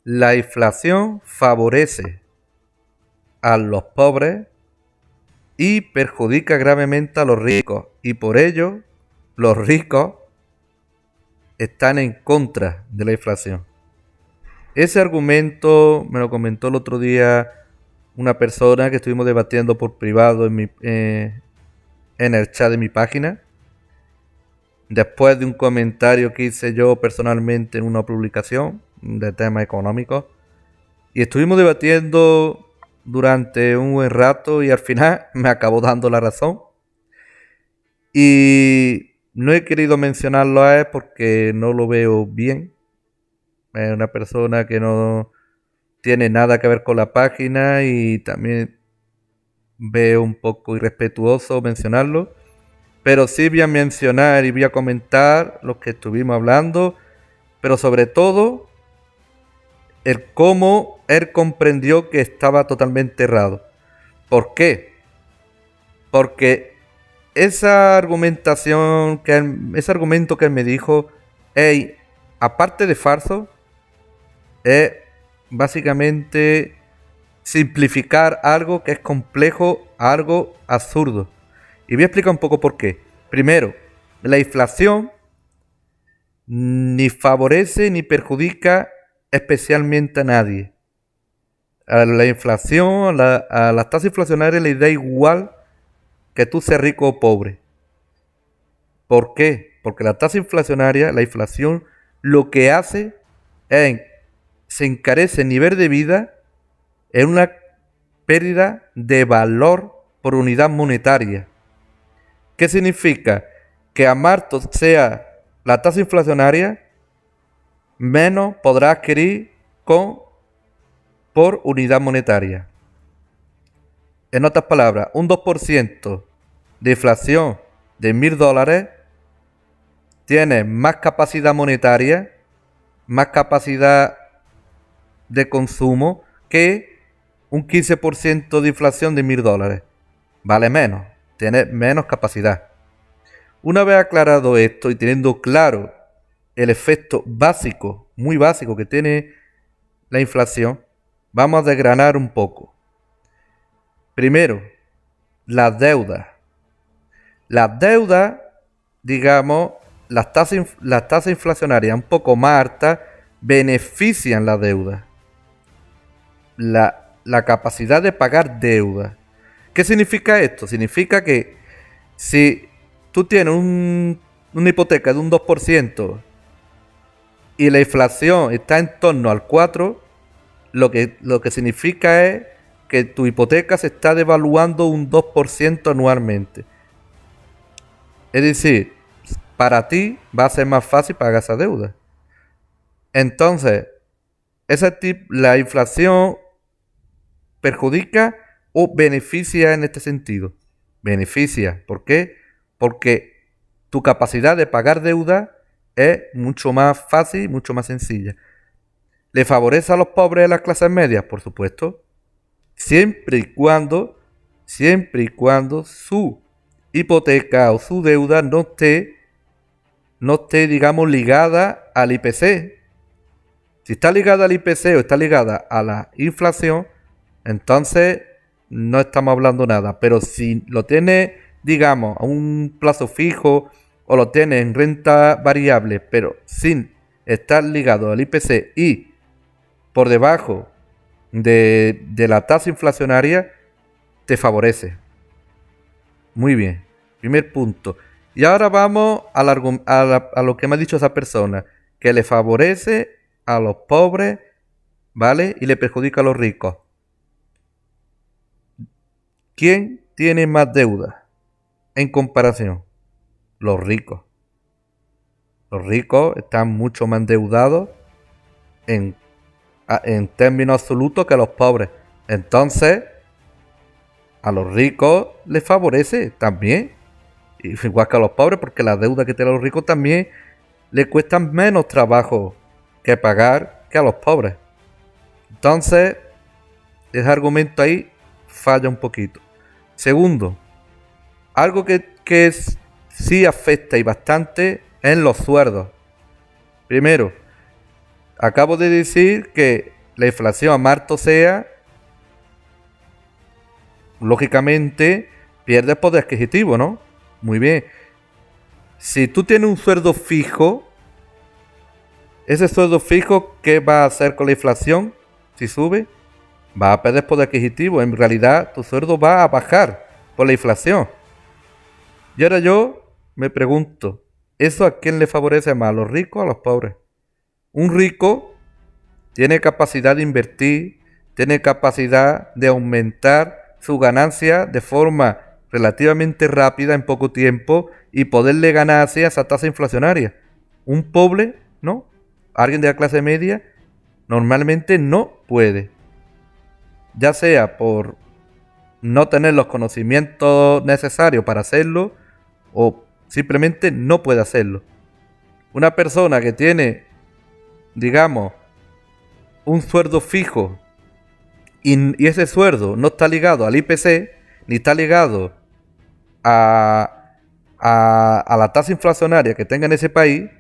La inflación favorece a los pobres y perjudica gravemente a los ricos. Y por ello, los ricos están en contra de la inflación. Ese argumento me lo comentó el otro día una persona que estuvimos debatiendo por privado en el chat de mi página. Después de un comentario que hice yo personalmente en una publicación de temas económicos. Y estuvimos debatiendo durante un buen rato y al final me acabó dando la razón. Y no he querido mencionarlo a él porque no lo veo bien. Es una persona que no tiene nada que ver con la página y también veo un poco irrespetuoso mencionarlo. Pero sí voy a mencionar y voy a comentar lo que estuvimos hablando, pero sobre todo el cómo él comprendió que estaba totalmente errado. ¿Por qué? Porque esa argumentación ese argumento que él me dijo, hey, aparte de falso, es básicamente simplificar algo que es complejo a algo absurdo. Y voy a explicar un poco por qué. Primero, la inflación ni favorece ni perjudica especialmente a nadie. A la inflación, a las tasas inflacionarias les da igual que tú seas rico o pobre. ¿Por qué? Porque la tasa inflacionaria, la inflación, lo que hace es se encarece el nivel de vida en una pérdida de valor por unidad monetaria. ¿Qué significa? Que a más sea la tasa inflacionaria, menos podrá adquirir por unidad monetaria. En otras palabras, un 2% de inflación de $1000 tiene más capacidad monetaria, más capacidad de consumo que un 15% de inflación de $1000. Vale menos, tiene menos capacidad. Una vez aclarado esto y teniendo claro el efecto básico, muy básico que tiene la inflación, vamos a desgranar un poco. Primero, las deudas. Las deudas, digamos, las tasas inflacionarias un poco más altas benefician la deuda. La capacidad de pagar deuda. ¿Qué significa esto? Significa que si tú tienes una hipoteca de un 2% y la inflación está en torno al 4%, lo que significa es que tu hipoteca se está devaluando un 2% anualmente. Es decir, para ti va a ser más fácil pagar esa deuda. Entonces, la inflación perjudica o beneficia en este sentido. Beneficia. ¿Por qué? Porque tu capacidad de pagar deuda es mucho más fácil, mucho más sencilla. ¿Le favorece a los pobres de las clases medias? Por supuesto. Siempre y cuando su hipoteca o su deuda no esté, digamos, ligada al IPC. Si está ligada al IPC o está ligada a la inflación, entonces no estamos hablando nada. Pero si lo tiene, digamos, a un plazo fijo o lo tiene en renta variable, pero sin estar ligado al IPC y por debajo de la tasa inflacionaria, te favorece. Muy bien, primer punto. Y ahora vamos a lo que me ha dicho esa persona, que le favorece a los pobres, ¿vale? Y le perjudica a los ricos. ¿Quién tiene más deuda en comparación? Los ricos. Los ricos están mucho más endeudados en términos absolutos que los pobres. Entonces, a los ricos les favorece también, igual que a los pobres, porque la deuda que tienen los ricos también le cuestan menos trabajo que pagar que a los pobres. Entonces, ese argumento ahí falla un poquito. Segundo, algo que sí afecta y bastante en los sueldos. Primero, Acabo de decir que la inflación a marzo sea, lógicamente, pierde poder adquisitivo, ¿no? Muy bien. Si tú tienes un sueldo fijo, ese sueldo fijo, ¿qué va a hacer con la inflación? Si sube, va a perder poder adquisitivo. En realidad, tu sueldo va a bajar por la inflación. Y ahora yo me pregunto, ¿eso a quién le favorece más? ¿A los ricos o a los pobres? Un rico tiene capacidad de invertir, tiene capacidad de aumentar su ganancia de forma relativamente rápida en poco tiempo y poderle ganar así a esa tasa inflacionaria. Un pobre, ¿no? Alguien de la clase media normalmente no puede. Ya sea por no tener los conocimientos necesarios para hacerlo o simplemente no puede hacerlo. Una persona que tiene, digamos, un sueldo fijo y ese sueldo no está ligado al IPC ni está ligado a la tasa inflacionaria que tenga en ese país,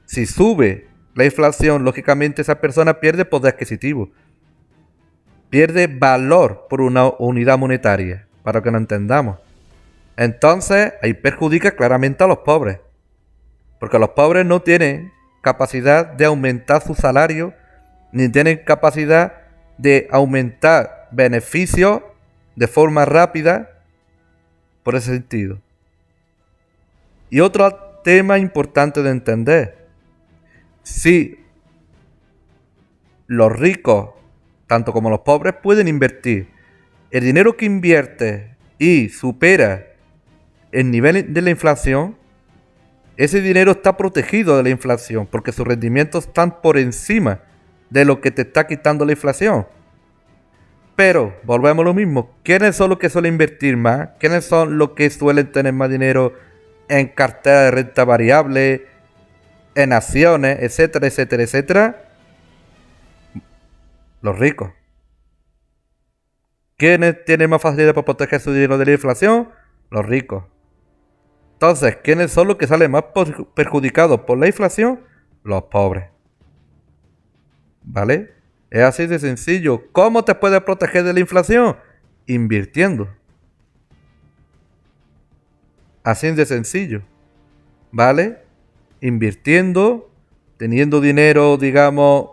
si sube la inflación, lógicamente esa persona pierde poder adquisitivo, pierde valor por una unidad monetaria, para que lo entendamos. Entonces, ahí perjudica claramente a los pobres, porque los pobres no tienen capacidad de aumentar su salario, ni tienen capacidad de aumentar beneficios de forma rápida por ese sentido. Y otro tema importante de entender, si los ricos, tanto como los pobres, pueden invertir, el dinero que invierte y supera el nivel de la inflación, ese dinero está protegido de la inflación porque sus rendimientos están por encima de lo que te está quitando la inflación. Pero, volvemos a lo mismo, ¿quiénes son los que suelen invertir más? ¿Quiénes son los que suelen tener más dinero en cartera de renta variable, en acciones, etcétera, etcétera, etcétera? Los ricos. ¿Quiénes tienen más facilidad para proteger su dinero de la inflación? Los ricos. Entonces, ¿quiénes son los que salen más perjudicados por la inflación? Los pobres. ¿Vale? Es así de sencillo. ¿Cómo te puedes proteger de la inflación? Invirtiendo. Así de sencillo. ¿Vale? Invirtiendo, teniendo dinero, digamos,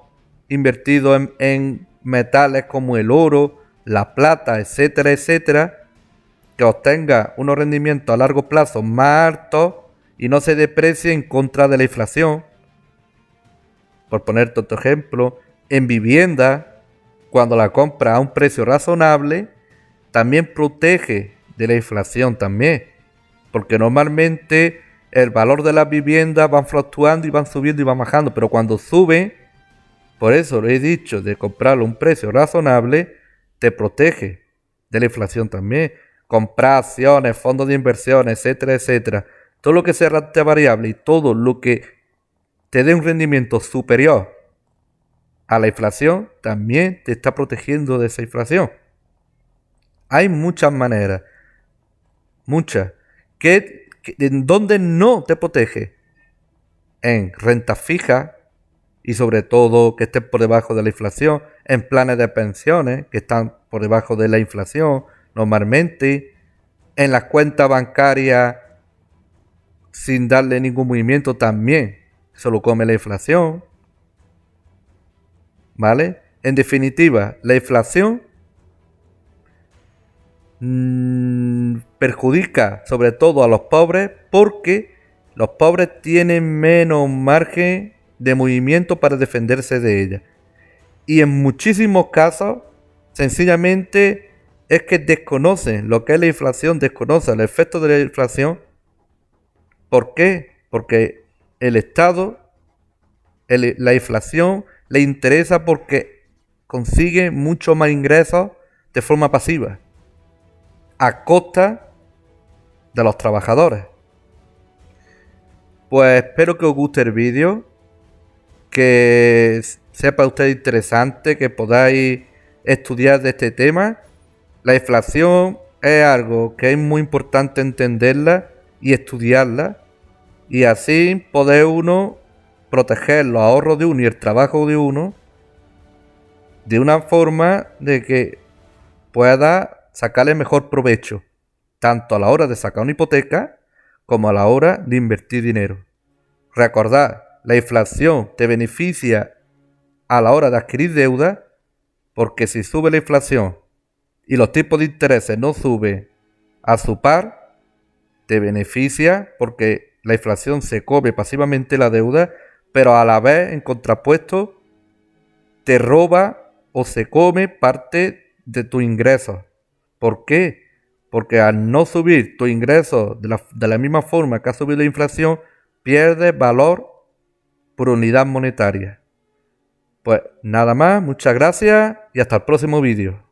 invertido en metales como el oro, la plata, etcétera, etcétera, que obtenga unos rendimientos a largo plazo más altos y no se deprecie en contra de la inflación. Por ponerte otro ejemplo, en vivienda, cuando la compra a un precio razonable, también protege de la inflación también, porque normalmente el valor de las viviendas van fluctuando y van subiendo y van bajando, pero cuando sube, por eso lo he dicho, de comprarlo a un precio razonable, te protege de la inflación también. Comprar acciones, fondos de inversión, etcétera, etcétera. Todo lo que sea renta variable y todo lo que te dé un rendimiento superior a la inflación, también te está protegiendo de esa inflación. Hay muchas maneras, muchas, en donde no te protege. En renta fija y sobre todo que estén por debajo de la inflación, en planes de pensiones que están por debajo de la inflación, normalmente, en las cuentas bancarias sin darle ningún movimiento también se lo come la inflación. ¿Vale? En definitiva, la inflación perjudica sobre todo a los pobres porque los pobres tienen menos margen de movimiento para defenderse de ella. Y en muchísimos casos, sencillamente es que desconocen lo que es la inflación, desconocen el efecto de la inflación. ¿Por qué? Porque el Estado, la inflación le interesa porque consigue mucho más ingresos de forma pasiva, a costa de los trabajadores. Pues espero que os guste el vídeo, que sepa usted interesante, que podáis estudiar de este tema. La inflación es algo que es muy importante entenderla y estudiarla, y así poder uno proteger los ahorros de uno y el trabajo de uno de una forma de que pueda sacarle mejor provecho, tanto a la hora de sacar una hipoteca como a la hora de invertir dinero. Recordad, la inflación te beneficia a la hora de adquirir deuda, porque si sube la inflación y los tipos de intereses no suben a su par, te beneficia porque la inflación se come pasivamente la deuda, pero a la vez, en contrapuesto, te roba o se come parte de tus ingresos. ¿Por qué? Porque al no subir tus ingresos de la misma forma que ha subido la inflación, pierdes valor por unidad monetaria. Pues nada más, muchas gracias y hasta el próximo vídeo.